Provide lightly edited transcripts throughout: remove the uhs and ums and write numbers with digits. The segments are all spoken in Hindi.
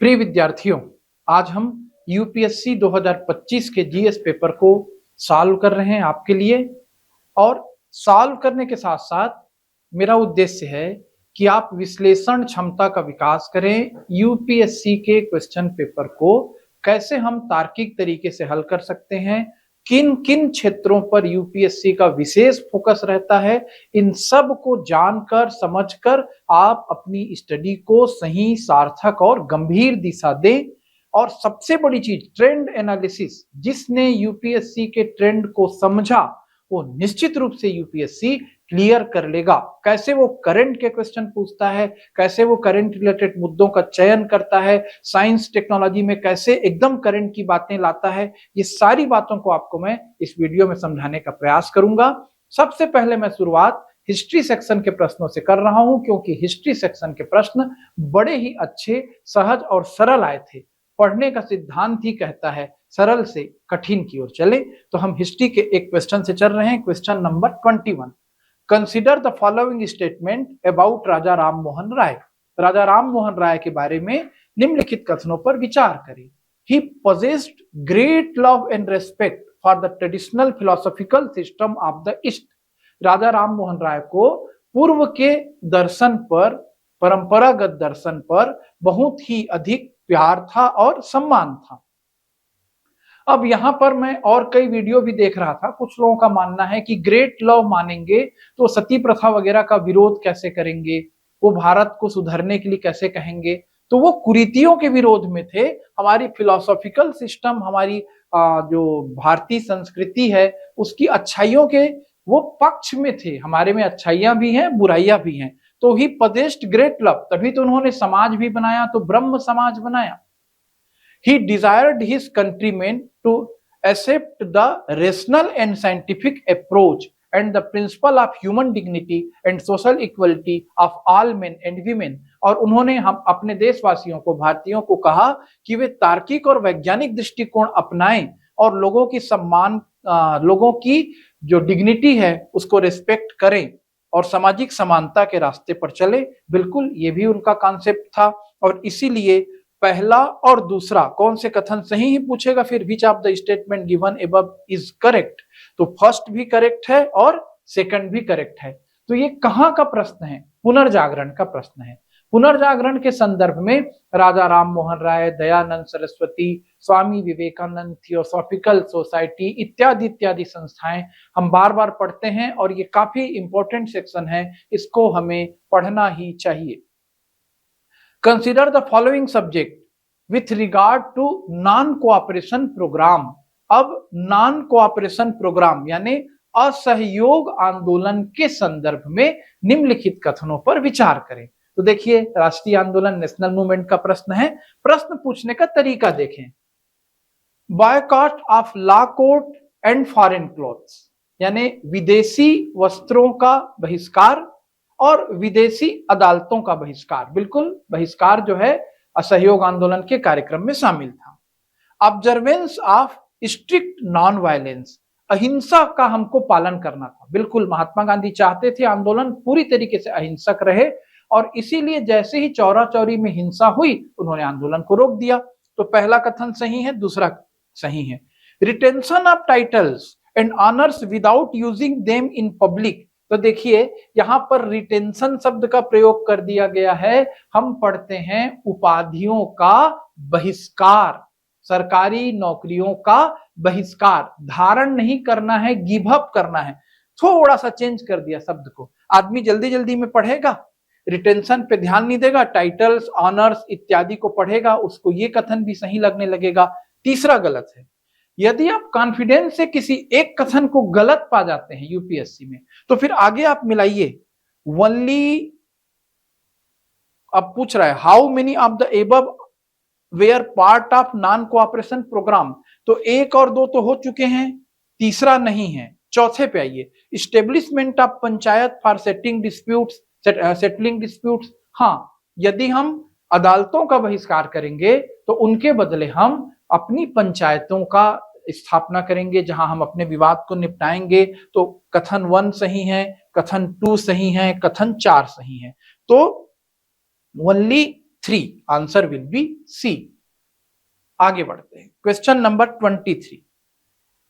प्रिय विद्यार्थियों, आज हम यूपीएससी 2025 के जीएस पेपर को सॉल्व कर रहे हैं आपके लिए। और सॉल्व करने के साथ साथ मेरा उद्देश्य है कि आप विश्लेषण क्षमता का विकास करें। यूपीएससी के क्वेश्चन पेपर को कैसे हम तार्किक तरीके से हल कर सकते हैं, किन किन क्षेत्रों पर यूपीएससी का विशेष फोकस रहता है, इन सब को जानकर समझकर आप अपनी स्टडी को सही, सार्थक और गंभीर दिशा दें। और सबसे बड़ी चीज, ट्रेंड एनालिसिस। जिसने यूपीएससी के ट्रेंड को समझा वो निश्चित रूप से यूपीएससी क्लियर कर लेगा। कैसे वो करंट के क्वेश्चन पूछता है, कैसे वो करंट रिलेटेड मुद्दों का चयन करता है, साइंस टेक्नोलॉजी में कैसे एकदम करंट की बातें लाता है, ये सारी बातों को आपको मैं इस वीडियो में समझाने का प्रयास करूंगा। सबसे पहले मैं शुरुआत हिस्ट्री सेक्शन के प्रश्नों से कर रहा हूं, क्योंकि हिस्ट्री सेक्शन के प्रश्न बड़े ही अच्छे, सहज और सरल आए थे। पढ़ने का सिद्धांत ही कहता है सरल से कठिन की ओर चले। तो हम हिस्ट्री के एक क्वेश्चन से चल रहे हैं, question number 21। Consider the following statement about Raja Ram Mohan Roy. Raja Ram Mohan Roy के बारे में निम्नलिखित कथनों पर विचार करें। ही possessed great love and respect for the traditional philosophical system of the East। राजा राम मोहन राय को पूर्व के दर्शन पर, परंपरागत दर्शन पर बहुत ही अधिक प्यार था और सम्मान था। अब यहां पर मैं और कई वीडियो भी देख रहा था, कुछ लोगों का मानना है कि ग्रेट लव मानेंगे तो सती प्रथा वगैरह का विरोध कैसे करेंगे, वो भारत को सुधरने के लिए कैसे कहेंगे। तो वो कुरीतियों के विरोध में थे। हमारी फिलोसॉफिकल सिस्टम, हमारी जो भारतीय संस्कृति है उसकी अच्छाइयों के वो पक्ष में थे। हमारे में अच्छाइयां भी हैं, बुराइयां भी हैं। तो ही पजेस्ट ग्रेट लव, तभी तो उन्होंने समाज भी बनाया, तो ब्रह्म समाज बनाया। He desired his countrymen to accept the rational and scientific approach and the principle of human dignity and social equality of all men and women। और उन्होंने हम अपने देशवासियों को, भारतीयों को कहा कि वे तार्किक और वैज्ञानिक दृष्टिकोण अपनाएं और लोगों की सम्मान, लोगों की जो डिग्निटी है उसको रिस्पेक्ट करें और सामाजिक समानता के रास्ते पर चले। बिल्कुल ये भी उनका कॉन्सेप्ट था। और इसीलिए पहला और दूसरा कौन से कथन सही ही पूछेगा फिर, which of the statement given above is correct. तो फर्स्ट भी करेक्ट है और सेकंड भी करेक्ट है। तो ये कहां का प्रश्न है? पुनर्जागरण का प्रश्न है। पुनर्जागरण के संदर्भ में राजा राम मोहन राय, दयानंद सरस्वती, स्वामी विवेकानंद, थियोसॉफिकल सोसाइटी इत्यादि इत्यादि संस्थाएं हम बार बार पढ़ते हैं और ये काफी इंपॉर्टेंट सेक्शन है, इसको हमें पढ़ना ही चाहिए। Consider the following subject with regard to non-cooperation program। अब non-cooperation program यानी असहयोग आंदोलन के संदर्भ में निम्नलिखित कथनों पर विचार करें। तो देखिए, राष्ट्रीय आंदोलन, नेशनल मूवमेंट का प्रश्न है। प्रश्न पूछने का तरीका देखें। Boycott of law court and foreign clothes, यानी विदेशी वस्त्रों का बहिष्कार और विदेशी अदालतों का बहिष्कार। बिल्कुल बहिष्कार जो है असहयोग आंदोलन के कार्यक्रम में शामिल था। Observance of strict non violence, अहिंसा का हमको पालन करना था। बिल्कुल महात्मा गांधी चाहते थे आंदोलन पूरी तरीके से अहिंसक रहे, और इसीलिए जैसे ही चौरा चौरी में हिंसा हुई उन्होंने आंदोलन को रोक दिया। तो पहला कथन सही है, दूसरा सही है। Retention of titles and honours without using them in public. तो देखिए यहां पर रिटेंशन शब्द का प्रयोग कर दिया गया है। हम पढ़ते हैं उपाधियों का बहिष्कार, सरकारी नौकरियों का बहिष्कार। धारण नहीं करना है, गिव अप करना है। थोड़ा सा चेंज कर दिया शब्द को। आदमी जल्दी जल्दी में पढ़ेगा, रिटेंशन पे ध्यान नहीं देगा, टाइटल्स, ऑनर्स इत्यादि को पढ़ेगा, उसको ये कथन भी सही लगने लगेगा। तीसरा गलत है। यदि आप कॉन्फिडेंस से किसी एक कथन को गलत पा जाते हैं यूपीएससी में, तो फिर आगे आप मिलाइए। ओनली, अब पूछ रहा है how many of the above were part of non cooperation programme. तो एक और दो तो हो चुके हैं, तीसरा नहीं है। चौथे पे आइए। Establishment of panchayat for setting disputes, settling disputes. हाँ, यदि हम अदालतों का बहिष्कार करेंगे तो उनके बदले हम अपनी पंचायतों का स्थापना करेंगे जहां हम अपने विवाद को निपटाएंगे। तो कथन 1 सही है, कथन 2 सही है, कथन 4 सही है। तो only 3। Answer will be C. आगे बढ़ते हैं, question number 23।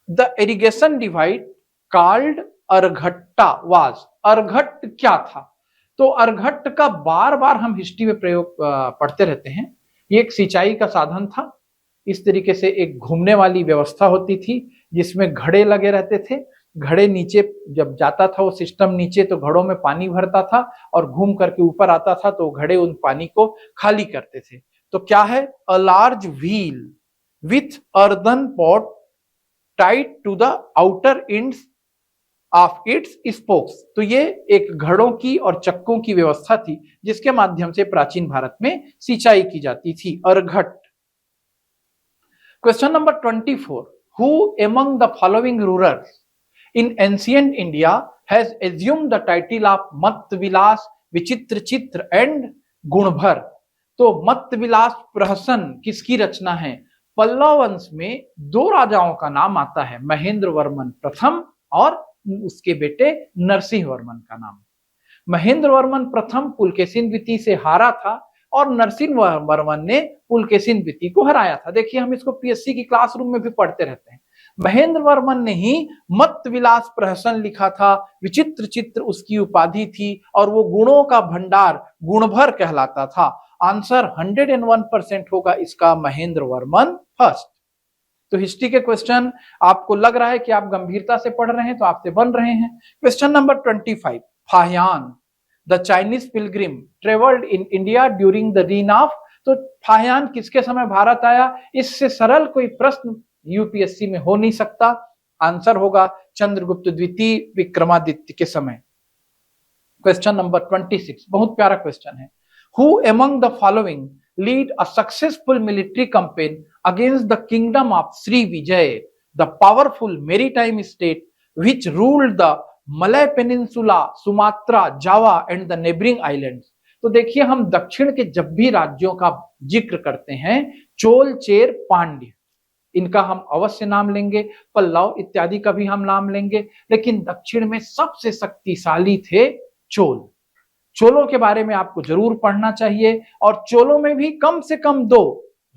The irrigation divide called araghatta was. अरघट क्या था? तो अरघट का बार बार हम हिस्ट्री में प्रयोग पढ़ते रहते हैं। ये एक सिंचाई का साधन था। इस तरीके से एक घूमने वाली व्यवस्था होती थी जिसमें घड़े लगे रहते थे। घड़े नीचे जब जाता था वो सिस्टम नीचे, तो घड़ों में पानी भरता था और घूम करके ऊपर आता था, तो घड़े उन पानी को खाली करते थे। तो क्या है? A large wheel with earthen pot tied to the outer ends of its spokes. तो ये एक घड़ों की और चक्कों की व्यवस्था थी जिसके माध्यम से प्राचीन भारत में सिंचाई की जाती थी। अर्घट। Question number 24। Who among the following rulers in ancient India has assumed the title of Mattavilasa, विचित्र चित्र एंड गुणभर। तो मत्त विलास प्रहसन किसकी रचना है? पल्लव वंश में दो राजाओं का नाम आता है, महेंद्र वर्मन प्रथम और उसके बेटे नरसिंह वर्मन का नाम। महेंद्र वर्मन प्रथम पुलकेशिन द्वितीय से हारा था और नरसिंह वर्मन ने पुलकेशिन द्वितीय को हराया था। देखिए, हम इसको पीएससी की क्लासरूम में भी पढ़ते रहते हैं। महेंद्र वर्मन ने ही मत्त विलास प्रहसन लिखा था, विचित्र चित्र उसकी उपाधि थी और वो गुणों का भंडार गुणभर कहलाता था। आंसर 101% होगा इसका, महेंद्र वर्मन फर्स्ट। तो हिस्ट्री के क्वेश्चन आपको लग रहा है कि आप गंभीरता से पढ़ रहे हैं, तो आपसे बन रहे हैं। Question number 25। Fahien the Chinese pilgrim travelled in India during the reign of. तो फाहियान किसके समय भारत आया? इससे सरल कोई प्रश्न यूपीएससी में हो नहीं सकता। आंसर होगा चंद्रगुप्त द्वितीय विक्रमादित्य के समय। क्वेश्चन नंबर 26 बहुत प्यारा क्वेश्चन है। Who among the following lead a successful military campaign against the kingdom of Sri Vijay, the powerful maritime state which ruled the Malay Peninsula, Sumatra, Java and the neighboring islands। तो देखिए, हम दक्षिण के जब भी राज्यों का जिक्र करते हैं, चोल, चेर, पांड्य, इनका हम अवश्य नाम लेंगे, पल्लव इत्यादि का भी हम नाम लेंगे, लेकिन दक्षिण में सबसे शक्तिशाली थे चोल। चोलों के बारे में आपको जरूर पढ़ना चाहिए, और चोलों में भी कम से कम दो,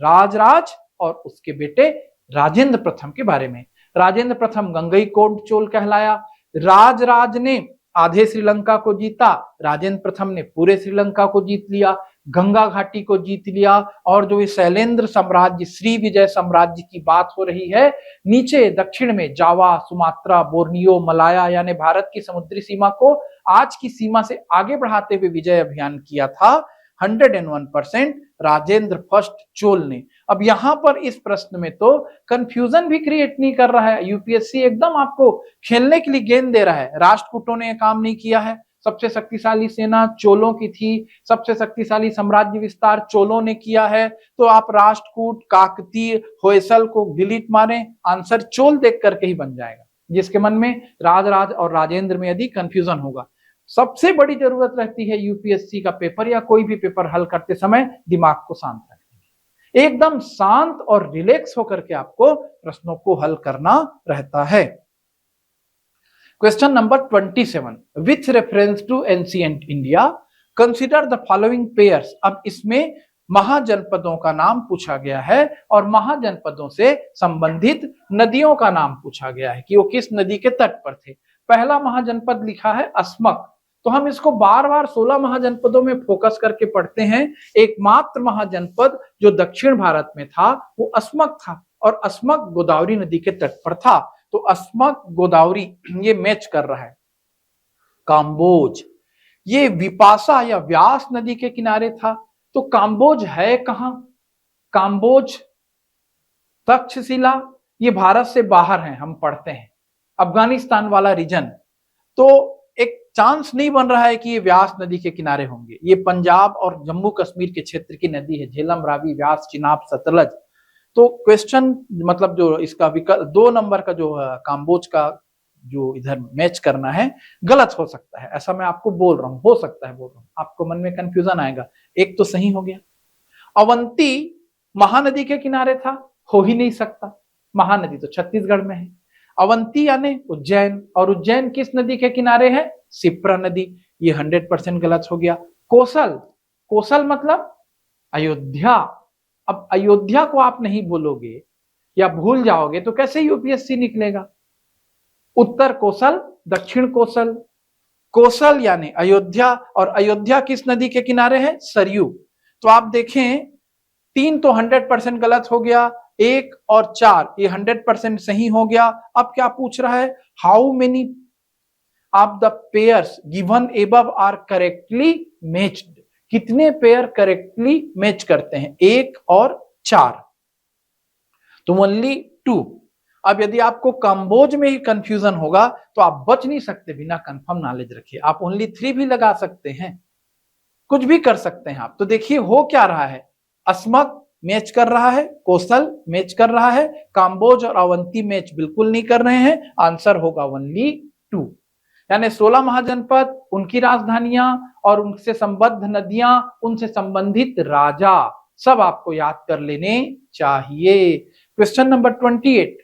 राजराज और उसके बेटे राजेंद्र प्रथम के बारे में। राजेंद्र प्रथम गंगईकोंड चोल कहलाया। राजराज ने आधे श्रीलंका को जीता, राजेंद्र प्रथम ने पूरे श्रीलंका को जीत लिया, गंगा घाटी को जीत लिया। और जो ये शैलेंद्र साम्राज्य, श्री विजय साम्राज्य की बात हो रही है, नीचे दक्षिण में जावा, सुमात्रा, बोर्नियो, मलाया यानी भारत की समुद्री सीमा को आज की सीमा से आगे बढ़ाते हुए विजय अभियान किया था 101% राजेंद्र फर्स्ट चोल ने। अब यहां पर इस प्रश्न में तो कंफ्यूजन भी क्रिएट नहीं कर रहा है, यूपीएससी एकदम आपको खेलने के लिए गेंद दे रहा है। राष्ट्रकूटों ने काम नहीं किया है, सबसे शक्तिशाली सेना चोलों की थी, सबसे शक्तिशाली साम्राज्य विस्तार चोलों ने किया है, तो आप राष्ट्रकूट, काकतीय, होयसल को डिलीट मारें, आंसर चोल देख करके ही बन जाएगा। जिसके मन में राजराज और राजेंद्र में यदि कंफ्यूजन होगा, सबसे बड़ी जरूरत रहती है यूपीएससी का पेपर या कोई भी पेपर हल करते समय दिमाग को शांत रखने की। एकदम शांत और रिलैक्स होकर के आपको प्रश्नों को हल करना रहता है। Question number 27। With reference to ancient India consider the following pairs. अब इसमें महाजनपदों का नाम पूछा गया है और महाजनपदों से संबंधित नदियों का नाम पूछा गया है कि वो किस नदी के तट पर थे। पहला महाजनपद लिखा है अस्मक, तो हम इसको बार बार 16 महाजनपदों में फोकस करके पढ़ते हैं। एकमात्र महाजनपद जो दक्षिण भारत में था वो अस्मक था, और अस्मक गोदावरी नदी के तट पर था। तो अस्मक गोदावरी ये मैच कर रहा है। काम्बोज ये विपाशा या व्यास नदी के किनारे था, तो काम्बोज है कहां? काम्बोज, तक्षशिला ये भारत से बाहर है, हम पढ़ते हैं अफगानिस्तान वाला रीजन। तो एक चांस नहीं बन रहा है कि ये व्यास नदी के किनारे होंगे। ये पंजाब और जम्मू कश्मीर के क्षेत्र की नदी है, झेलम, रावी, व्यास, चिनाब, सतलज। तो क्वेश्चन मतलब जो इसका विकल्प 2 नंबर का जो काम्बोज का जो इधर मैच करना है गलत हो सकता है, ऐसा मैं आपको बोल रहा हूं, हो सकता है बोल रहा हूं, आपको मन में कंफ्यूजन आएगा। एक तो सही हो गया। अवंती महानदी के किनारे था, हो ही नहीं सकता, महानदी तो छत्तीसगढ़ में है। अवंती यानी उज्जैन, और उज्जैन किस नदी के किनारे है? शिप्रा नदी, ये 100% गलत हो गया। कोसल, कोसल मतलब अयोध्या। अब अयोध्या को आप नहीं बोलोगे या भूल जाओगे तो कैसे यूपीएससी निकलेगा? उत्तर कोसल, दक्षिण कोसल। कोसल यानी अयोध्या, और अयोध्या किस नदी के किनारे है? सरयू। तो आप देखें 3 तो 100% गलत हो गया, 1 और 4 ये 100% सही हो गया। अब क्या पूछ रहा है? How many of the pairs given above are correctly matched? कितने पेयर करेक्टली मैच करते हैं? 1 और 4, तो ओनली 2। अब यदि आपको कंबोज में ही कंफ्यूजन होगा तो आप बच नहीं सकते, बिना कंफर्म नॉलेज रखिए। आप ओनली 3 भी लगा सकते हैं, कुछ भी कर सकते हैं आप। तो देखिए हो क्या रहा है, अस्मक मैच कर रहा है, कोसल मैच कर रहा है, काम्बोज और अवंती मैच बिल्कुल नहीं कर रहे हैं। आंसर होगा ओनली 2। यानी 16 महाजनपद, उनकी राजधानियां और उनसे संबद्ध नदियां, उनसे संबंधित राजा, सब आपको याद कर लेने चाहिए। क्वेश्चन नंबर 28,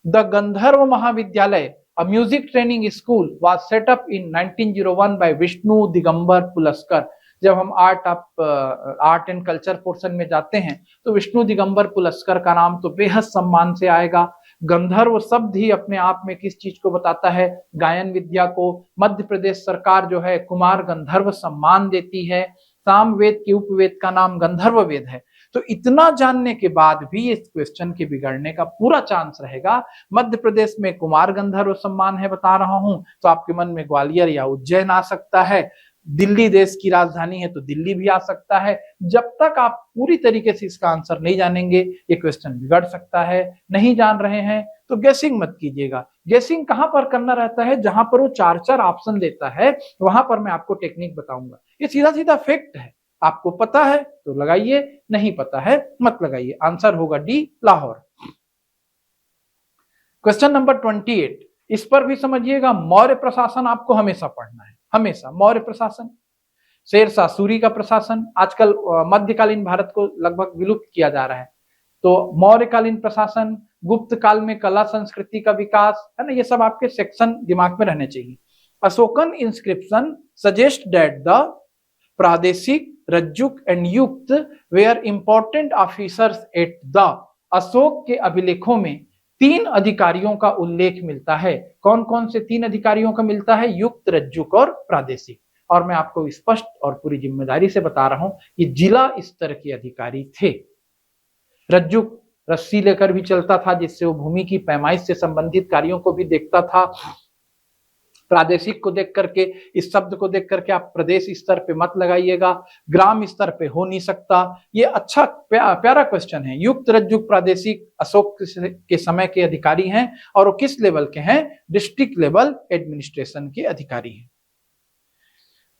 द गंधर्व महाविद्यालय, a music training school was set up in 1901 by Vishnu Digambar Paluskar. जब हम आर्ट एंड कल्चर पोर्शन में जाते हैं तो विष्णु दिगंबर पुलस्कर का नाम तो बेहद सम्मान से आएगा। गंधर्व शब्द ही अपने आप में किस चीज को बताता है? गायन विद्या को। मध्य प्रदेश सरकार जो है कुमार गंधर्व सम्मान देती है। सामवेद के उपवेद का नाम गंधर्व वेद है। तो इतना जानने के बाद भी इस क्वेश्चन के बिगड़ने का पूरा चांस रहेगा। मध्य प्रदेश में कुमार गंधर्व सम्मान है बता रहा हूं, तो आपके मन में ग्वालियर या उज्जैन आ सकता है। दिल्ली देश की राजधानी है तो दिल्ली भी आ सकता है। जब तक आप पूरी तरीके से इसका आंसर नहीं जानेंगे ये क्वेश्चन बिगड़ सकता है। नहीं जान रहे हैं तो गेसिंग मत कीजिएगा। गेसिंग कहां पर करना रहता है? जहां पर वो 4-4 ऑप्शन देता है वहां पर मैं आपको टेक्निक बताऊंगा। ये सीधा सीधा फैक्ट है। आपको पता है तो लगाइए, नहीं पता है मत लगाइए। आंसर होगा डी, लाहौर। क्वेश्चन नंबर 28, इस पर भी समझिएगा। मौर्य प्रशासन आपको हमेशा पढ़ना है, हमेशा। मौर्य प्रशासन, शेरशाह सूरी का प्रशासन, आजकल मध्यकालीन भारत को लगभग विलुप्त किया जा रहा है। तो मौर्यकालीन प्रशासन, गुप्त काल में कला संस्कृति का विकास, है ना, ये सब आपके सेक्शन दिमाग में रहने चाहिए। Ashokan inscription suggest that the Pradeshika, Rajjuka and Yukta were important officers at the. Ashoka के अभिलेखों में 3 अधिकारियों का उल्लेख मिलता है। कौन कौन से 3 अधिकारियों का मिलता है? युक्त, रज्जुक और प्रादेशिक। और मैं आपको स्पष्ट और पूरी जिम्मेदारी से बता रहा हूं कि जिला स्तर के अधिकारी थे। रज्जुक रस्सी लेकर भी चलता था जिससे वो भूमि की पैमाइश से संबंधित कार्यों को भी देखता था। प्रादेशिक को देख करके, इस शब्द को देख करके आप प्रदेश स्तर पे मत लगाइएगा, ग्राम स्तर पे हो नहीं सकता। ये अच्छा प्यारा क्वेश्चन है। युक्त, रज्जुक, प्रादेशिक अशोक के समय के अधिकारी हैं और वो किस लेवल के हैं? डिस्ट्रिक्ट लेवल एडमिनिस्ट्रेशन के अधिकारी हैं।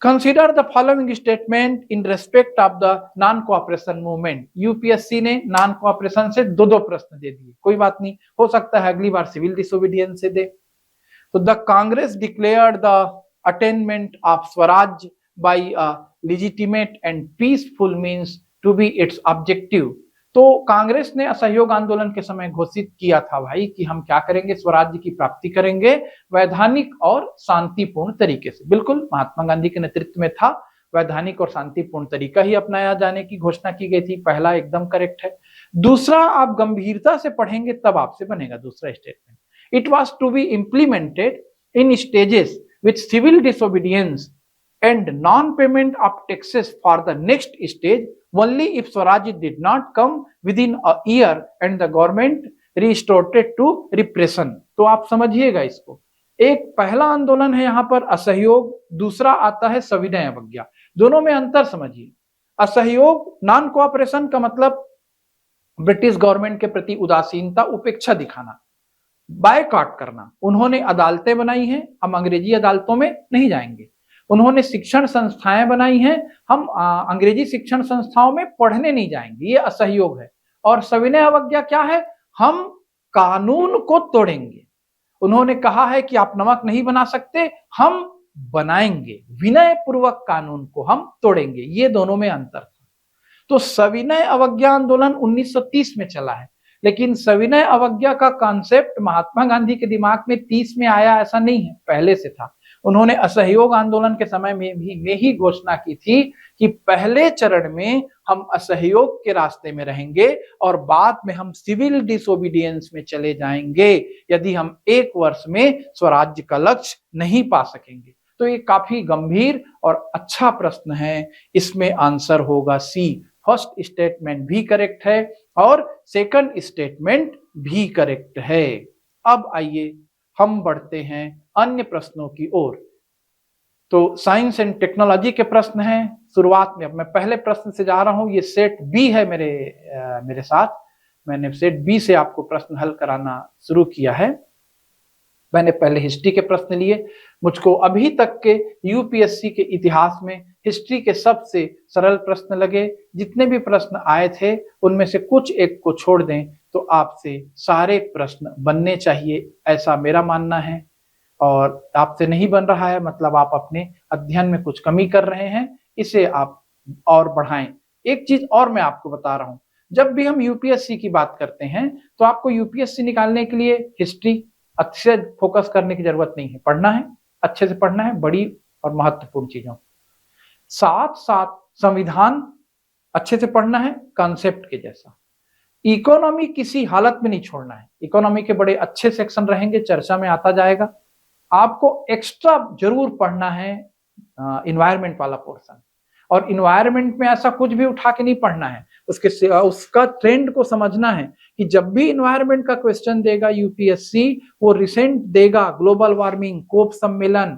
Consider the following statement in respect of the non cooperation movement. UPSC ने नॉन कोऑपरेशन से 2-2 प्रश्न दे दिए, कोई बात नहीं, हो सकता है अगली बार सिविल डिसोबीडियंस से दे। So the Congress declared the attainment of Swaraj by a legitimate and peaceful means to be its objective। तो कांग्रेस ने असहयोग आंदोलन के समय घोषित किया था भाई कि हम क्या करेंगे? स्वराज्य की प्राप्ति करेंगे वैधानिक और शांतिपूर्ण तरीके से। बिल्कुल महात्मा गांधी के नेतृत्व में था, वैधानिक और शांतिपूर्ण तरीका ही अपनाया जाने की घोषणा की गई थी। पहला एकदम करेक्ट है। दूसरा आप गंभीरता से पढ़ेंगे तब आपसे बनेगा दूसरा statement. It was to be implemented in stages with civil disobedience and non-payment of taxes for the next stage only if Swaraj did not come within a year and the government resorted to repression। तो आप समझिएगा इसको। एक पहला आंदोलन है यहाँ पर असहयोग, दूसरा आता है सविनय अवज्ञा। दोनों में अंतर समझिए। असहयोग, नॉन कोऑपरेशन का मतलब ब्रिटिश गवर्नमेंट के प्रति उदासीनता, उपेक्षा दिखाना, बायकॉट करना। उन्होंने अदालतें बनाई हैं, हम अंग्रेजी अदालतों में नहीं जाएंगे। उन्होंने शिक्षण संस्थाएं बनाई हैं, हम अंग्रेजी शिक्षण संस्थाओं में पढ़ने नहीं जाएंगे। ये असहयोग है। और सविनय अवज्ञा क्या है? हम कानून को तोड़ेंगे। उन्होंने कहा है कि आप नमक नहीं बना सकते, हम बनाएंगे, विनय पूर्वक कानून को हम तोड़ेंगे। ये दोनों में अंतर था। तो सविनय अवज्ञा आंदोलन 1930 में चला है, लेकिन सविनय अवज्ञा का कॉन्सेप्ट महात्मा गांधी के दिमाग में 30 में आया ऐसा नहीं है, पहले से था। उन्होंने असहयोग आंदोलन के समय में ही घोषणा की थी कि पहले चरण में हम असहयोग के रास्ते में रहेंगे और बाद में हम सिविल डिसोबीडियंस में चले जाएंगे यदि हम 1 वर्ष में स्वराज्य का लक्ष्य नहीं पा सकेंगे। तो ये काफी गंभीर और अच्छा प्रश्न है, इसमें आंसर होगा सी। फर्स्ट स्टेटमेंट भी करेक्ट है और सेकंड स्टेटमेंट भी करेक्ट है। अब आइए हम बढ़ते हैं अन्य प्रश्नों की ओर। तो साइंस एंड टेक्नोलॉजी के प्रश्न हैं। शुरुआत में अब मैं पहले प्रश्न से जा रहा हूं, ये सेट बी है मेरे साथ। मैंने सेट बी से आपको प्रश्न हल कराना शुरू किया है। मैंने पहले हिस्ट्री के प्रश्न लिए। मुझको अभी तक के यूपीएससी के इतिहास में हिस्ट्री के सबसे सरल प्रश्न लगे। जितने भी प्रश्न आए थे उनमें से कुछ एक को छोड़ दें तो आपसे सारे प्रश्न बनने चाहिए, ऐसा मेरा मानना है। और आपसे नहीं बन रहा है मतलब आप अपने अध्ययन में कुछ कमी कर रहे हैं, इसे आप और बढ़ाएं। एक चीज और मैं आपको बता रहा हूं, जब भी हम यूपीएससी की बात करते हैं तो आपको यूपीएससी निकालने के लिए हिस्ट्री अच्छे से फोकस करने की जरूरत नहीं है। पढ़ना है, अच्छे से पढ़ना है बड़ी और महत्वपूर्ण चीजों, साथ साथ संविधान अच्छे से पढ़ना है कॉन्सेप्ट के जैसा। इकोनॉमी किसी हालत में नहीं छोड़ना है। इकोनॉमी के बड़े अच्छे सेक्शन रहेंगे, चर्चा में आता जाएगा। आपको एक्स्ट्रा जरूर पढ़ना है इन्वायरमेंट वाला पोर्शन। और इन्वायरमेंट में ऐसा कुछ भी उठा के नहीं पढ़ना है, उसका ट्रेंड को समझना है कि जब भी इन्वायरमेंट का क्वेश्चन देगा यूपीएससी, वो रिसेंट देगा। ग्लोबल वार्मिंग, कोप सम्मेलन,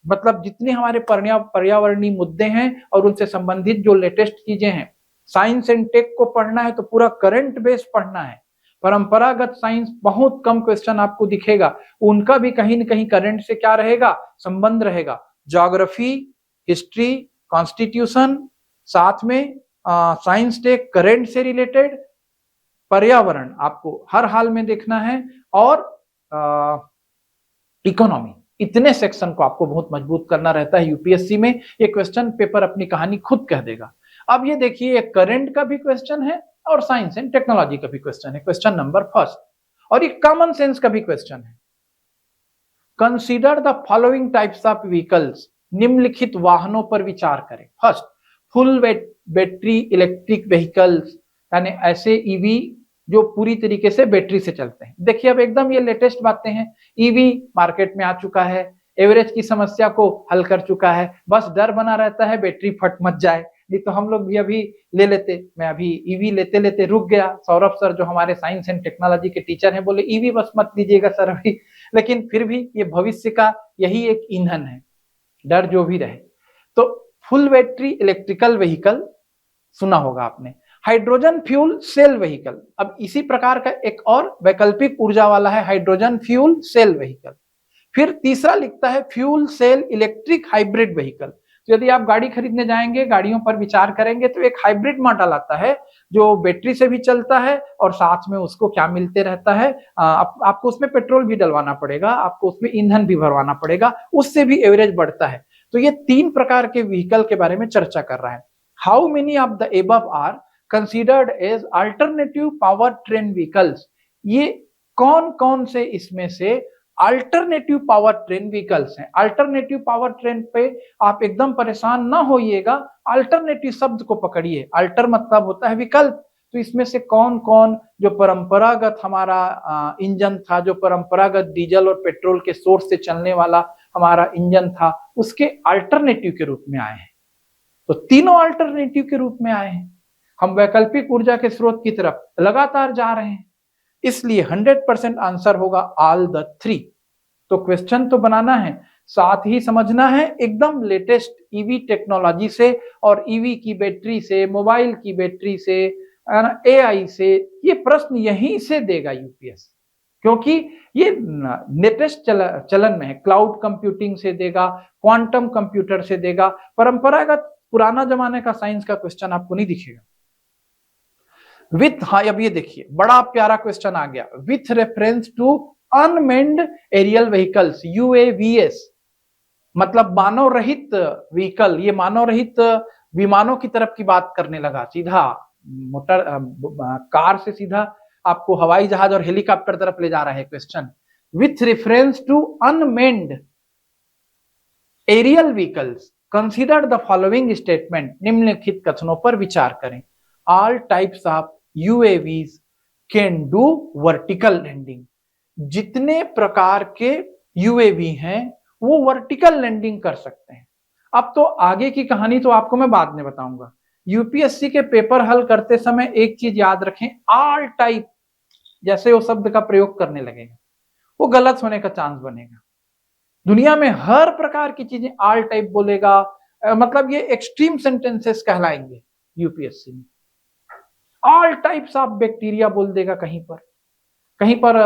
मतलब जितने हमारे पर्यावरणीय मुद्दे हैं और उनसे संबंधित जो लेटेस्ट चीजें हैं। साइंस एंड टेक को पढ़ना है तो पूरा करंट बेस पढ़ना है। परंपरागत साइंस बहुत कम क्वेश्चन आपको दिखेगा, उनका भी कहीं न कहीं करंट से क्या रहेगा, संबंध रहेगा। ज्योग्राफी, हिस्ट्री, कॉन्स्टिट्यूशन, साथ में साइंस टेक करंट से रिलेटेड, पर्यावरण आपको हर हाल में देखना है, और इकोनॉमी। इतने सेक्शन को आपको बहुत मजबूत करना रहता है यूपीएससी में। ये क्वेश्चन पेपर अपनी कहानी खुद कह देगा। अब ये देखिए, एक करंट का भी क्वेश्चन है और साइंस एंड टेक्नोलॉजी का भी क्वेश्चन है, क्वेश्चन नंबर फर्स्ट। और ये कॉमन सेंस का भी क्वेश्चन है। Consider the following types of vehicles, निम्नलिखित वाहनों पर विचार करें। First, full battery electric vehicles, यानी ऐसे ईवी जो पूरी तरीके से बैटरी से चलते हैं। देखिए अब एकदम ये लेटेस्ट बातें हैं। ईवी मार्केट में आ चुका है, एवरेज की समस्या को हल कर चुका है। बस डर बना रहता है बैटरी फट मत जाए, नहीं तो हम लोग भी अभी ले लेते। मैं अभी ईवी लेते लेते रुक गया। सौरभ सर जो हमारे साइंस एंड टेक्नोलॉजी के टीचर हैं बोले ईवी बस मत लीजिएगा सर अभी, लेकिन फिर भी ये भविष्य का यही एक ईंधन है, डर जो भी रहे। तो फुल बैटरी इलेक्ट्रिकल व्हीकल सुना होगा आपने। हाइड्रोजन फ्यूल सेल व्हीकल, अब इसी प्रकार का एक और वैकल्पिक ऊर्जा वाला है हाइड्रोजन फ्यूल सेल व्हीकल। फिर तीसरा लिखता है fuel cell electric hybrid vehicle. तो यदि आप गाड़ी खरीदने जाएंगे, गाड़ियों पर विचार करेंगे, तो एक हाइब्रिड मॉडल आता है जो बैटरी से भी चलता है और साथ में उसको क्या मिलते रहता है, आपको उसमें पेट्रोल भी डलवाना पड़ेगा, आपको उसमें ईंधन भी भरवाना पड़ेगा, उससे भी एवरेज बढ़ता है। तो ये 3 प्रकार के व्हीकल के बारे में चर्चा कर रहा है। How many of the above are considered as alternative power train vehicles, ये कौन कौन से इसमें से अल्टरनेटिव पावर ट्रेन व्हीकल्स हैं। अल्टरनेटिव पावर ट्रेन पे आप एकदम परेशान ना होइएगा, अल्टरनेटिव शब्द को पकड़िए। अल्टर मतलब होता है विकल्प। तो इसमें से कौन कौन जो परंपरागत हमारा इंजन था, जो परंपरागत डीजल और पेट्रोल के सोर्स से चलने वाला हमारा इंजन था, उसके अल्टरनेटिव के रूप में आए हैं। तो तीनों अल्टरनेटिव के रूप में आए हैं। हम वैकल्पिक ऊर्जा के स्रोत की तरफ लगातार जा रहे हैं, इसलिए 100% आंसर होगा ऑल द 3। तो क्वेश्चन तो बनाना है, साथ ही समझना है एकदम लेटेस्ट ईवी टेक्नोलॉजी से और ईवी की बैटरी से, मोबाइल की बैटरी से, एआई से। ये प्रश्न यहीं से देगा यूपीएससी, क्योंकि ये लेटेस्ट चलन में है। क्लाउड कंप्यूटिंग से देगा, क्वांटम कंप्यूटर से देगा। परंपरागत पुराना जमाने का साइंस का क्वेश्चन आपको नहीं दिखेगा। विथ, हाँ अब ये देखिए बड़ा प्यारा क्वेश्चन आ गया, with reference to unmanned aerial vehicles, UAVs, मतलब मानव रहित व्हीकल। ये मानव रहित विमानों की तरफ की बात करने लगा, सीधा मोटर कार से सीधा आपको हवाई जहाज और हेलीकॉप्टर तरफ ले जा रहा है question. With reference to unmanned aerial vehicles consider the following statement, निम्नलिखित कथनों पर विचार करें। All types of UAVs can do vertical landing, जितने प्रकार के यूएवी हैं वो वर्टिकल लैंडिंग कर सकते हैं। अब तो आगे की कहानी तो आपको मैं बाद में बताऊंगा। यूपीएससी के पेपर हल करते समय एक चीज याद रखें, ऑल टाइप जैसे वो शब्द का प्रयोग करने लगेगा वो गलत होने का चांस बनेगा। दुनिया में हर प्रकार की चीजें ऑल टाइप बोलेगा, मतलब ये एक्सट्रीम सेंटेंसेस कहलाएंगे यूपीएससी में। ऑल टाइप्स ऑफ बैक्टीरिया बोल देगा कहीं पर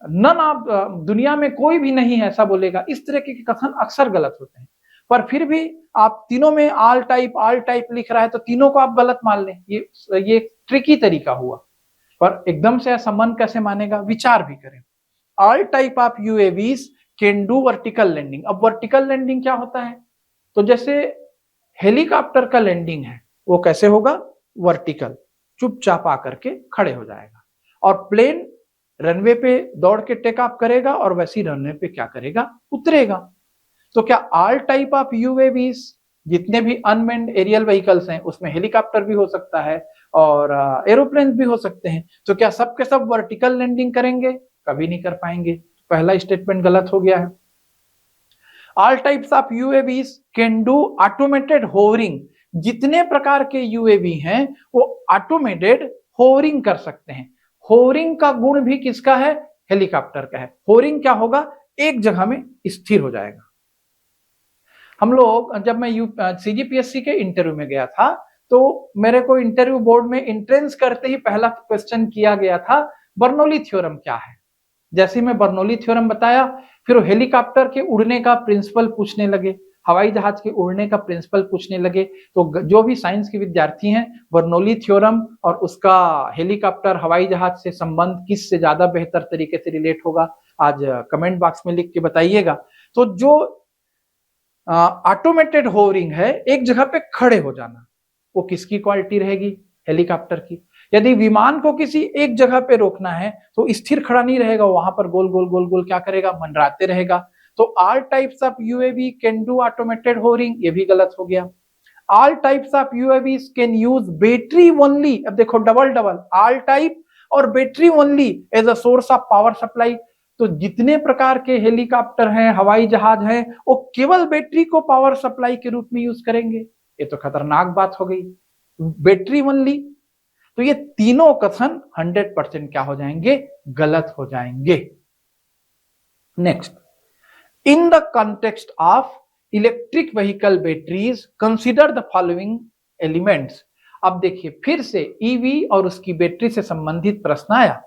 नन ऑफ, दुनिया में कोई भी नहीं है ऐसा बोलेगा। इस तरह के कथन अक्सर गलत होते हैं, पर फिर भी आप तीनों में ऑल टाइप लिख रहा है तो तीनों को आप गलत मान लें। ये ट्रिकी तरीका हुआ, पर एकदम से ऐसा मन कैसे मानेगा, विचार भी करें। All type of UAVs can do vertical landing. अब वर्टिकल लैंडिंग क्या होता है, तो जैसे हेलीकॉप्टर का लैंडिंग है वो कैसे होगा, वर्टिकल, चुपचाप आकर के खड़े हो जाएगा। और प्लेन रनवे पे दौड़ के टेक ऑफ करेगा और वैसी रनवे पे क्या करेगा, उतरेगा। तो क्या ऑल टाइप ऑफ यूएवीज, जितने भी अनमेन्ड एरियल व्हीकल्स हैं उसमें हेलीकॉप्टर भी हो सकता है और एरोप्लेन भी हो सकते हैं, तो क्या सब के सब वर्टिकल लैंडिंग करेंगे, कभी नहीं कर पाएंगे। पहला स्टेटमेंट गलत हो गया है। All types of UAVs can do automated hovering, जितने प्रकार के यूएवी हैं वो ऑटोमेटेड होवरिंग कर सकते हैं। होवरिंग का गुण भी किसका है, हेलीकॉप्टर का है। होवरिंग क्या होगा, एक जगह में स्थिर हो जाएगा। हम लोग, जब मैं सीजीपीएससी के इंटरव्यू में गया था तो मेरे को इंटरव्यू बोर्ड में एंट्रेंस करते ही पहला क्वेश्चन किया गया था, बर्नौली थ्योरम क्या है। जैसे मैं बर्नौली थ्योरम बताया, फिर हेलीकॉप्टर के उड़ने का प्रिंसिपल पूछने लगे, हवाई जहाज के उड़ने का प्रिंसिपल पूछने लगे। तो जो भी साइंस के विद्यार्थी हैं, बर्नौली थ्योरम और उसका हेलीकॉप्टर हवाई जहाज से संबंध किस से ज्यादा बेहतर तरीके से रिलेट होगा, आज कमेंट बॉक्स में लिख के बताइएगा। तो जो ऑटोमेटेड होवरिंग है, एक जगह पे खड़े हो जाना, वो किसकी क्वालिटी रहेगी, हेलीकॉप्टर की। यदि विमान को किसी एक जगह पे रोकना है तो स्थिर खड़ा नहीं रहेगा, वहां पर गोल गोल गोल गोल क्या करेगा, मंडराते रहेगा। तो all types of UAV can do automated hovering, ये भी गलत हो गया। All types of UAV can use battery only, अब देखो डबल ऑल टाइप और battery only as a source of power supply. तो जितने प्रकार के हेलीकॉप्टर हैं, हवाई जहाज हैं, वो केवल बैटरी को पावर सप्लाई के रूप में यूज करेंगे। ये तो खतरनाक बात हो गई, बैटरी ओनली। तो ये तीनों कथन 100% क्या हो जाएंगे, गलत हो जाएंगे। Next, in the context of electric vehicle batteries consider the following elements. अब देखिए फिर से ईवी और उसकी बैटरी से संबंधित प्रश्न आया।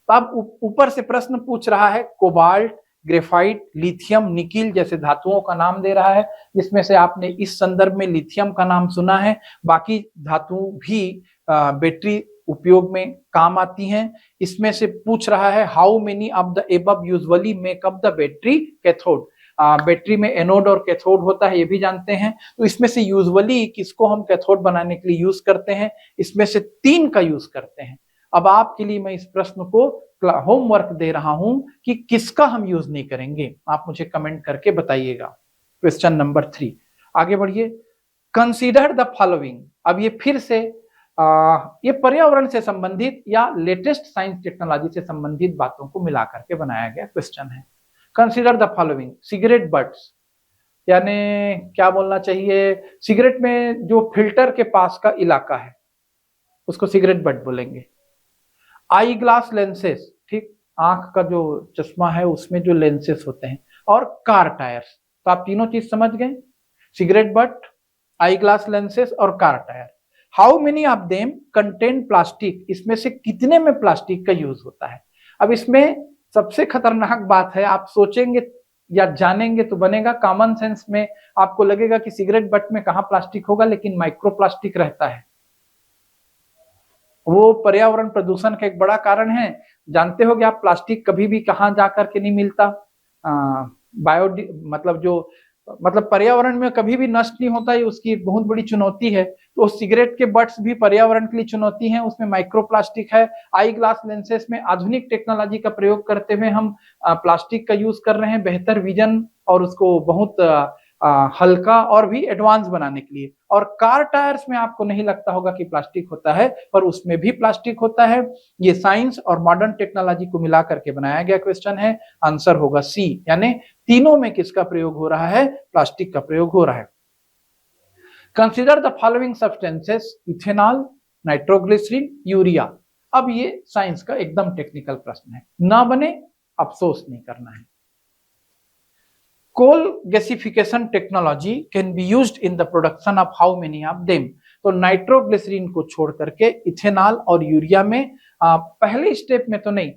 तो अब ऊपर से प्रश्न पूछ रहा है, कोबाल्ट, ग्रेफाइट, लिथियम, निकिल जैसे धातुओं का नाम दे रहा है, जिसमें से आपने इस संदर्भ में लिथियम का नाम सुना है। बाकी धातु भी बैटरी उपयोग में काम आती हैं। इसमें से पूछ रहा है, how many of the above usually make up the battery cathode. Battery में एनोड और कैथोड होता है, ये भी जानते हैं। तो इसमें से यूजुअली किसको हम कैथोड बनाने के लिए यूज करते हैं, इसमें से 3 का यूज करते हैं। अब आपके लिए मैं इस प्रश्न को होमवर्क दे रहा हूं कि किसका हम यूज नहीं करेंगे, आप मुझे कमेंट करके बताइएगा। क्वेश्चन नंबर 3, आगे बढ़िए। Consider the following. अब ये फिर से ये पर्यावरण से संबंधित या लेटेस्ट साइंस टेक्नोलॉजी से संबंधित बातों को मिला करके बनाया गया क्वेश्चन है। Consider the following, cigarette butts, यानी क्या बोलना चाहिए, सिगरेट में जो फिल्टर के पास का इलाका है उसको सिगरेट बट बोलेंगे। आई ग्लास लेंसेस, ठीक, आंख का जो चश्मा है उसमें जो लेंसेस होते हैं, और कार टायर्स। तो आप तीनों चीज समझ गए, cigarette butt, eye glass lenses और car tyre. How many of them contain plastic, इसमें से कितने में प्लास्टिक का यूज होता है। अब इसमें सबसे खतरनाक बात है, आप सोचेंगे या जानेंगे तो बनेगा, कॉमन सेंस में आपको लगेगा कि सिगरेट बट में कहां प्लास्टिक होगा, लेकिन माइक्रो प्लास्टिक रहता है। वो पर्यावरण प्रदूषण का एक बड़ा कारण है। जानते हो कि आप प्लास्टिक कभी भी कहां जाकर के नहीं मिलता, बायो मतलब पर्यावरण में कभी भी नष्ट नहीं होता, ये उसकी बहुत बड़ी चुनौती है। तो सिगरेट के बट्स भी पर्यावरण के लिए चुनौती है, उसमें माइक्रो प्लास्टिक है। आई ग्लास लेंसेस में आधुनिक टेक्नोलॉजी का प्रयोग करते हुए हम प्लास्टिक का यूज कर रहे हैं, बेहतर विजन और उसको बहुत हल्का और भी एडवांस बनाने के लिए। और कार टायर्स में आपको नहीं लगता होगा कि प्लास्टिक होता है, पर उसमें भी प्लास्टिक होता है। ये साइंस और मॉडर्न टेक्नोलॉजी को मिला करके बनाया गया क्वेश्चन है। आंसर होगा सी, यानी तीनों में किसका प्रयोग हो रहा है? प्लास्टिक का प्रयोग हो रहा है। Consider the following substances, ethanol, nitroglycerine, urea. अब ये साइंस का एकदम टेक्निकल प्रश्न है, ना बने अफसोस नहीं करना है। Coal gasification technology can be used in the production of how many of them. तो नाइट्रोग्लिसरीन को छोड़ करके इथेनॉल और यूरिया में पहले स्टेप में तो नहीं,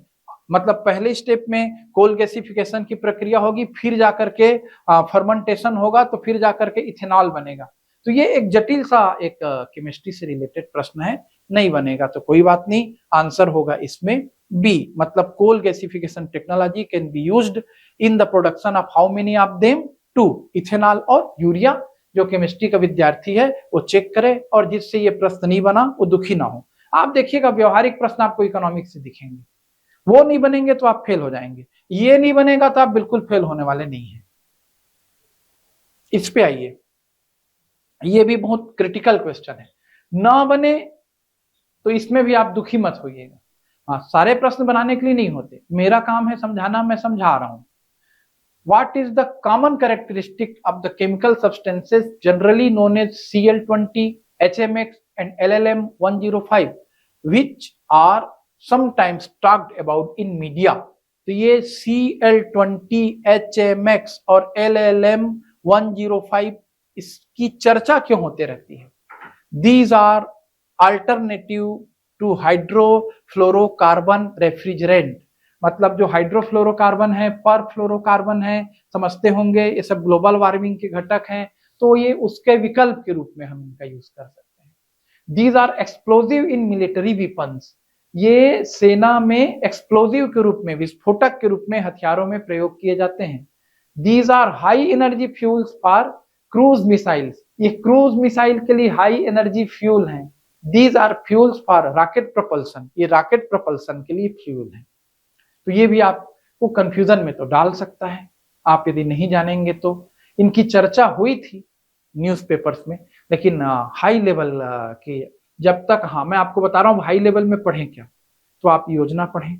मतलब पहले स्टेप में कोल गैसिफिकेशन की प्रक्रिया होगी, फिर जाकर के फर्मेंटेशन होगा, तो फिर जाकर के इथेनॉल बनेगा। तो ये एक जटिल सा एक केमिस्ट्री से रिलेटेड प्रश्न है, नहीं बनेगा तो कोई बात नहीं। आंसर होगा इसमें बी, मतलब coal gasification technology can be used in the production of how many of them, two, ethanol और यूरिया। जो केमिस्ट्री का विद्यार्थी है वो चेक करे, और जिससे ये प्रश्न नहीं बना वो दुखी ना हो। आप देखिएगा व्यवहारिक प्रश्न आपको इकोनॉमिक्स से दिखेंगे, वो नहीं बनेंगे तो आप फेल हो जाएंगे, ये नहीं बनेगा तो आप बिल्कुल फेल होने वाले नहीं है। इस पे आइए, ये भी बहुत क्रिटिकल क्वेश्चन है, ना बने तो इसमें भी आप दुखी मत होइएगा। हाँ, सारे प्रश्न बनाने के लिए नहीं होते, मेरा काम है समझाना, मैं समझा रहा हूं। What is the common characteristic of the chemical substances generally known as Cl20, HMX and LLM105, which are sometimes talked about in media? तो ये Cl20, HMX और LLM105 इसकी चर्चा क्यों होते रहती है? These are alternative to hydrofluorocarbon refrigerant। मतलब जो हाइड्रोफ्लोरोकार्बन है, परफ्लोरोकार्बन है, समझते होंगे, ये सब ग्लोबल वार्मिंग के घटक हैं, तो ये उसके विकल्प के रूप में हम इनका यूज कर सकते हैं। These are explosive in military weapons. ये सेना में एक्सप्लोजिव के रूप में, विस्फोटक के रूप में हथियारों में प्रयोग किए जाते हैं। These are high energy fuels for cruise missiles. ये क्रूज मिसाइल के लिए हाई एनर्जी फ्यूल हैं। These are fuels for rocket propulsion. ये रॉकेट प्रपल्सन के लिए फ्यूल है। तो ये भी आपको कंफ्यूजन में तो डाल सकता है, आप यदि नहीं जानेंगे तो। इनकी चर्चा हुई थी न्यूज़पेपर्स में, लेकिन हाई लेवल के जब तक, हाँ मैं आपको बता रहा हूँ हाई लेवल में पढ़ें क्या, तो आप योजना पढ़ें,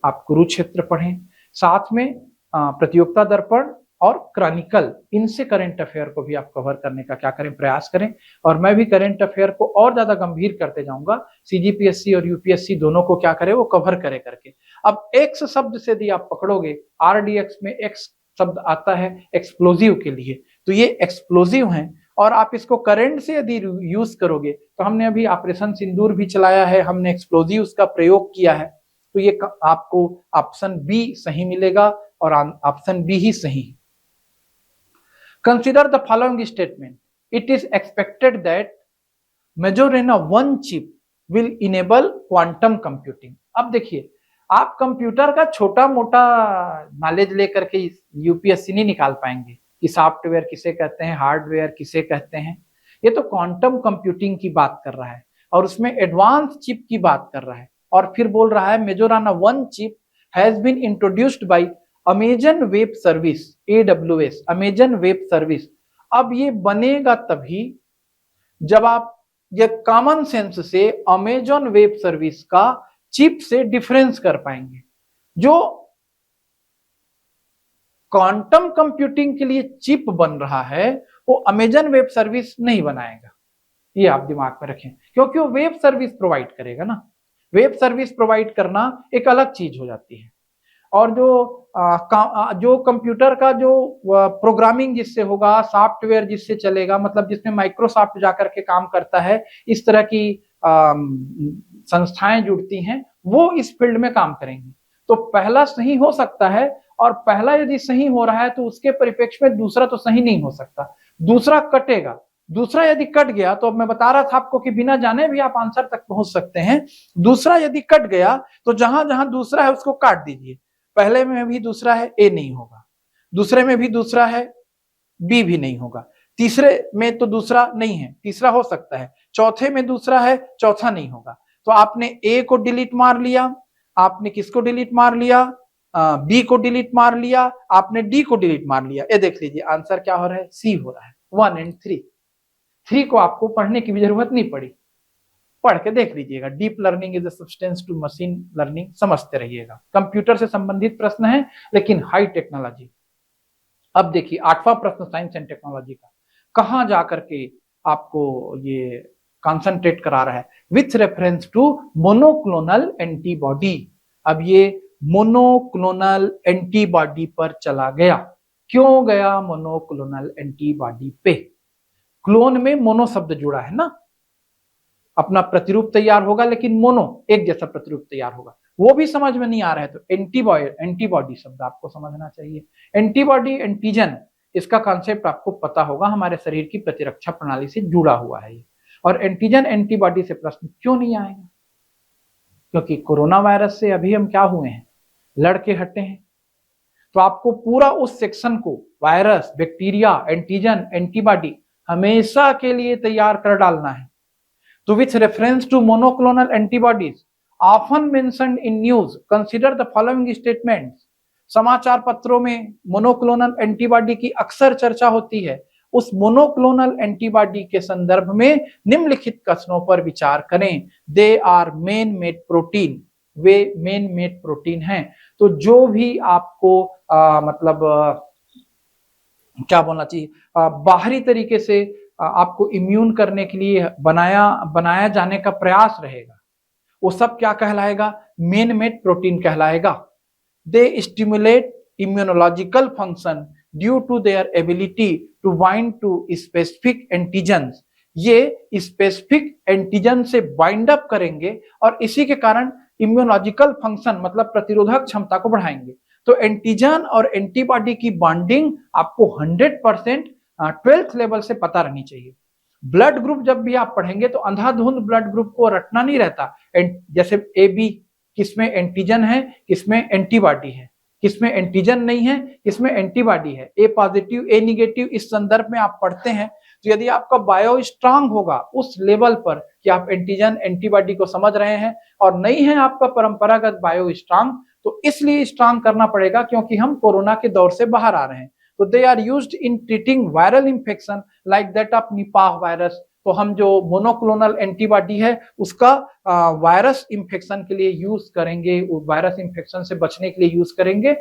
आप कुरुक्षेत्र पढ़ें, साथ में प्रतियोगिता दर्पण और क्रॉनिकल, इनसे करंट अफेयर को भी आप कवर करने का क्या करें, प्रयास करें। और मैं भी करंट अफेयर को और ज्यादा गंभीर करते जाऊंगा, सीजीपीएससी और यूपीएससी दोनों को क्या करे, वो कवर करे करके। अब एक्स शब्द से यदि आप पकड़ोगे, आरडीएक्स में एक्स शब्द आता है एक्सप्लोजिव के लिए, तो ये एक्सप्लोजिव हैं, और आप इसको करंट से यदि यूज करोगे, तो हमने अभी ऑपरेशन सिंदूर भी चलाया है, हमने एक्सप्लोजिव का प्रयोग किया है, तो ये आपको ऑप्शन बी सही मिलेगा, और ऑप्शन बी ही सही। Consider the following statement. It is expected that Majorana 1 chip will enable quantum computing। अब देखिए, आप कंप्यूटर का छोटा मोटा नॉलेज लेकर के यूपीएससी नहीं निकाल पाएंगे कि सॉफ्टवेयर किसे कहते हैं, हार्डवेयर किसे कहते हैं। ये तो क्वांटम कंप्यूटिंग की बात कर रहा है, और उसमें एडवांस चिप की बात कर रहा है, और फिर बोल रहा है Majorana 1 chip has been introduced by Amazon web service, AWS, Amazon web service. अब ये बनेगा तभी जब आप ये कॉमन सेंस से अमेजन वेब सर्विस का चिप से डिफरेंस कर पाएंगे। जो क्वांटम कंप्यूटिंग के लिए चिप बन रहा है, वो अमेजन वेब सर्विस नहीं बनाएगा, ये आप दिमाग में रखें, क्योंकि वो वेब सर्विस प्रोवाइड करेगा ना। वेब सर्विस प्रोवाइड करना एक अलग चीज हो जाती है, और जो कंप्यूटर का जो प्रोग्रामिंग जिससे होगा, सॉफ्टवेयर जिससे चलेगा, मतलब जिसमें माइक्रोसॉफ्ट जाकर के काम करता है, इस तरह की संस्थाएं जुड़ती हैं, वो इस फील्ड में काम करेंगी। तो पहला सही हो सकता है, और पहला यदि सही हो रहा है तो उसके परिप्रेक्ष्य में दूसरा तो सही नहीं हो सकता, दूसरा कटेगा। दूसरा यदि कट गया, तो अब मैं बता रहा था आपको कि बिना जाने भी आप आंसर तक पहुंच सकते हैं। दूसरा यदि कट गया तो जहां जहां दूसरा है उसको काट दीजिए। पहले में भी दूसरा है, ए नहीं होगा, दूसरे में भी दूसरा है, बी भी नहीं होगा, तीसरे में तो दूसरा नहीं है, तीसरा हो सकता है, चौथे में दूसरा है, चौथा नहीं होगा। तो आपने ए को डिलीट मार लिया, आपने किसको डिलीट मार लिया, बी को डिलीट मार लिया, आपने डी को डिलीट मार लिया। ये देख लीजिए आंसर क्या हो रहा है, सी हो रहा है 1 एंड 3। 3 को आपको पढ़ने की भी जरूरत नहीं पड़ी, पढ़ के देख लीजिएगा। Deep learning is a substance to machine learning, समझते रहिएगा। कंप्यूटर से संबंधित प्रश्न है लेकिन हाई टेक्नोलॉजी। अब देखिए 8वां प्रश्न साइंस एंड टेक्नोलॉजी का, कहां जाकर के आपको ये कॉन्सेंट्रेट करा रहा है, with reference to monoclonal antibody. अब ये मोनोक्लोनल एंटीबॉडी पर चला गया। क्यों गया मोनोक्लोनल एंटीबॉडी पे? क्लोन में मोनो शब्द जुड़ा है ना, अपना प्रतिरूप तैयार होगा लेकिन मोनो एक जैसा प्रतिरूप तैयार होगा, वो भी समझ में नहीं आ रहा है तो एंटीबॉडी शब्द आपको समझना चाहिए। एंटीबॉडी एंटीजन, इसका कॉन्सेप्ट आपको पता होगा, हमारे शरीर की प्रतिरक्षा प्रणाली से जुड़ा हुआ है ये। और एंटीजन एंटीबॉडी से प्रश्न क्यों नहीं आएगा? क्योंकि कोरोना वायरस से अभी हम क्या हुए हैं, लड़के हटे हैं। तो आपको पूरा उस सेक्शन को वायरस, बैक्टीरिया, एंटीजन, एंटीबॉडी हमेशा के लिए तैयार कर डालना है। तो with reference to monoclonal antibodies often mentioned in news, consider the following statements. समाचार पत्रों में मोनोक्लोनल एंटीबॉडी की अक्सर चर्चा होती है। उस मोनोक्लोनल एंटीबॉडी के संदर्भ में निम्नलिखित कथनों पर विचार करें। They are man made protein, वे मेन मेड प्रोटीन हैं। तो जो भी आपको क्या बोलना चाहिए, बाहरी तरीके से आपको इम्यून करने के लिए बनाया जाने का प्रयास रहेगा, वो सब क्या कहलाएगा, मेन मेड प्रोटीन कहलाएगा। They stimulate immunological function due to their ability to bind to specific antigens. ये स्पेसिफिक एंटीजन से बाइंड अप करेंगे और इसी के कारण इम्यूनोलॉजिकल फंक्शन मतलब प्रतिरोधक क्षमता को बढ़ाएंगे। तो एंटीजन और एंटीबॉडी की बॉन्डिंग आपको 100% 12th लेवल से पता रहनी चाहिए। ब्लड ग्रुप जब भी आप पढ़ेंगे तो अंधाधुंध ब्लड ग्रुप को रटना नहीं रहता। जैसे ए बी, किसमें एंटीजन है, किसमें एंटीबॉडी है, किसमें एंटीजन नहीं है, किसमें एंटीबॉडी है, ए पॉजिटिव, ए निगेटिव, इस संदर्भ में आप पढ़ते हैं। तो यदि आपका बायो स्ट्रांग होगा उस लेवल पर कि आप एंटीजन एंटीबॉडी को समझ रहे हैं और नहीं है आपका परंपरागत बायो स्ट्रांग, तो इसलिए स्ट्रांग करना पड़ेगा क्योंकि हम कोरोना के दौर से बाहर आ रहे हैं। तो they are used in treating viral infection like that of Nipah virus. तो हम जो मोनोक्लोनल एंटीबॉडी है उसका वायरस इंफेक्शन के लिए यूज करेंगे, वायरस इंफेक्शन से बचने के लिए यूज करेंगे।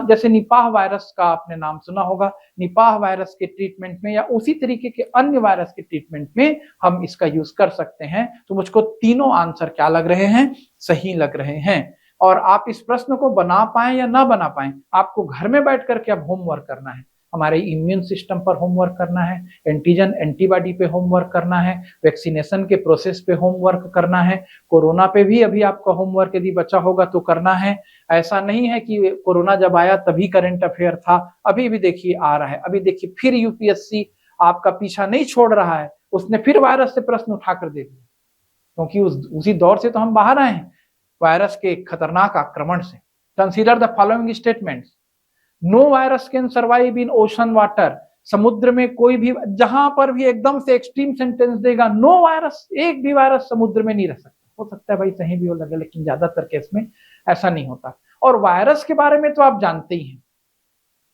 जैसे निपाह वायरस का आपने नाम सुना होगा, निपाह वायरस के ट्रीटमेंट में या उसी तरीके के अन्य वायरस के ट्रीटमेंट में हम इसका यूज कर सकते हैं। तो मुझको तीनों आंसर क्या लग रहे हैं, सही लग रहे हैं। और आप इस प्रश्न को बना पाए या ना बना पाए, आपको घर में बैठ करके अब होमवर्क करना है। हमारे इम्यून सिस्टम पर होमवर्क करना है, एंटीजन एंटीबॉडी पे होमवर्क करना है, वैक्सीनेशन के प्रोसेस पे होमवर्क करना है, कोरोना पे भी अभी आपका होमवर्क यदि बचा होगा तो करना है। ऐसा नहीं है कि कोरोना जब आया तभी करंट अफेयर था, अभी भी देखिए आ रहा है। अभी देखिए फिर यूपीएससी आपका पीछा नहीं छोड़ रहा है, उसने फिर वायरस से प्रश्न उठाकर दे दिया, क्योंकि उसी दौर से तो हम बाहर आए हैं, वायरस के खतरनाक आक्रमण से। Consider the following statements. No virus can survive in ocean water. समुद्र में कोई भी, जहां पर भी एकदम से एक्सट्रीम सेंटेंस देगा नो वायरस, एक भी वायरस समुद्र में नहीं रह सकता। हो सकता है भाई कहीं भी हो लगे, लेकिन ज्यादातर केस में ऐसा नहीं होता। और वायरस के बारे में तो आप जानते ही हैं,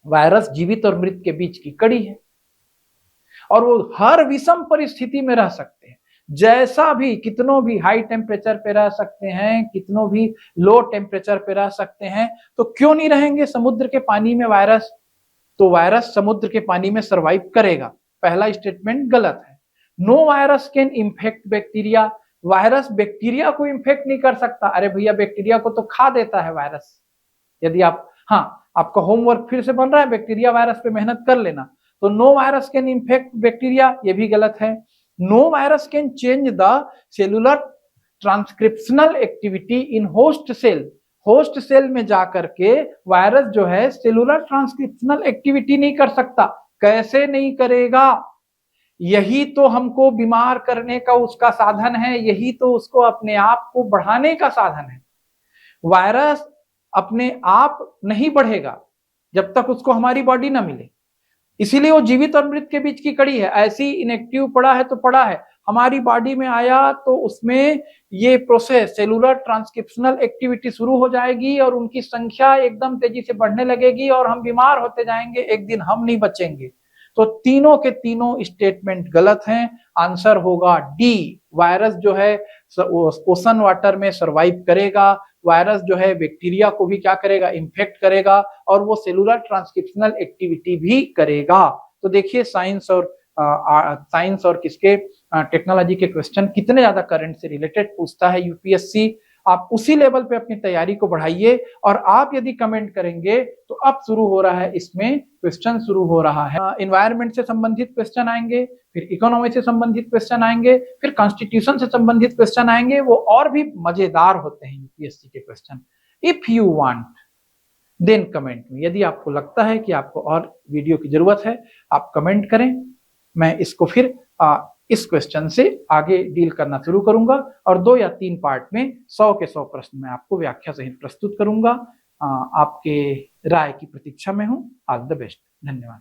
वायरस जीवित और मृत के बीच की कड़ी है और वो हर विषम परिस्थिति में रह सकते हैं। जैसा भी, कितनों भी हाई टेम्परेचर पे रह सकते हैं, कितनों भी लो टेम्परेचर पे रह सकते हैं। तो क्यों नहीं रहेंगे समुद्र के पानी में वायरस? तो वायरस समुद्र के पानी में सरवाइव करेगा। पहला स्टेटमेंट गलत है। No virus can infect bacteria. Virus bacteria को इंफेक्ट नहीं कर सकता। अरे भैया बैक्टीरिया को तो खा देता है वायरस। यदि आप, हाँ, आपका होमवर्क फिर से बन रहा है, बैक्टीरिया वायरस पे मेहनत कर लेना। तो no virus can infect bacteria, ये भी गलत है। No virus can change the cellular transcriptional activity in host cell. Host cell में जाकर के वायरस जो है सेलुलर ट्रांसक्रिप्शनल एक्टिविटी नहीं कर सकता। कैसे नहीं करेगा? यही तो हमको बीमार करने का उसका साधन है, यही तो उसको अपने आप को बढ़ाने का साधन है। वायरस अपने आप नहीं बढ़ेगा जब तक उसको हमारी बॉडी ना मिले, इसीलिए वो जीवित और मृत के बीच की कड़ी है। ऐसी इनएक्टिव पड़ा है तो पड़ा है, हमारी बॉडी में आया तो उसमें ये प्रोसेस सेलुलर ट्रांसक्रिप्शनल एक्टिविटी शुरू हो जाएगी और उनकी संख्या एकदम तेजी से बढ़ने लगेगी और हम बीमार होते जाएंगे, एक दिन हम नहीं बचेंगे। तो तीनों के तीनों स्टेटमेंट गलत हैं। आंसर होगा डी, वायरस जो है ओशन वाटर में सरवाइव करेगा, वायरस जो है बैक्टीरिया को भी क्या करेगा, इन्फेक्ट करेगा और वो सेलुलर ट्रांसक्रिप्शनल एक्टिविटी भी करेगा। तो देखिए साइंस और किसके टेक्नोलॉजी के क्वेश्चन कितने ज्यादा करंट से रिलेटेड पूछता है यूपीएससी। आप उसी लेवल पे अपनी तैयारी को बढ़ाइए और आप यदि कमेंट करेंगे तो अब शुरू हो रहा है, इसमें क्वेश्चन शुरू हो रहा है। एनवायरनमेंट से संबंधित क्वेश्चन आएंगे, फिर इकोनॉमी से संबंधित क्वेश्चन आएंगे, फिर कॉन्स्टिट्यूशन से संबंधित क्वेश्चन आएंगे, वो और भी मजेदार होते हैं यूपीएससी के क्वेश्चन। If you want then comment में, यदि आपको लगता है कि आपको और वीडियो की जरूरत है आप कमेंट करें, मैं इसको फिर इस क्वेश्चन से आगे डील करना शुरू करूंगा और 2 या 3 पार्ट में 100 के 100 प्रश्न मैं आपको व्याख्या सहित प्रस्तुत करूंगा। आपके राय की प्रतीक्षा में हूं। ऑल द बेस्ट, धन्यवाद।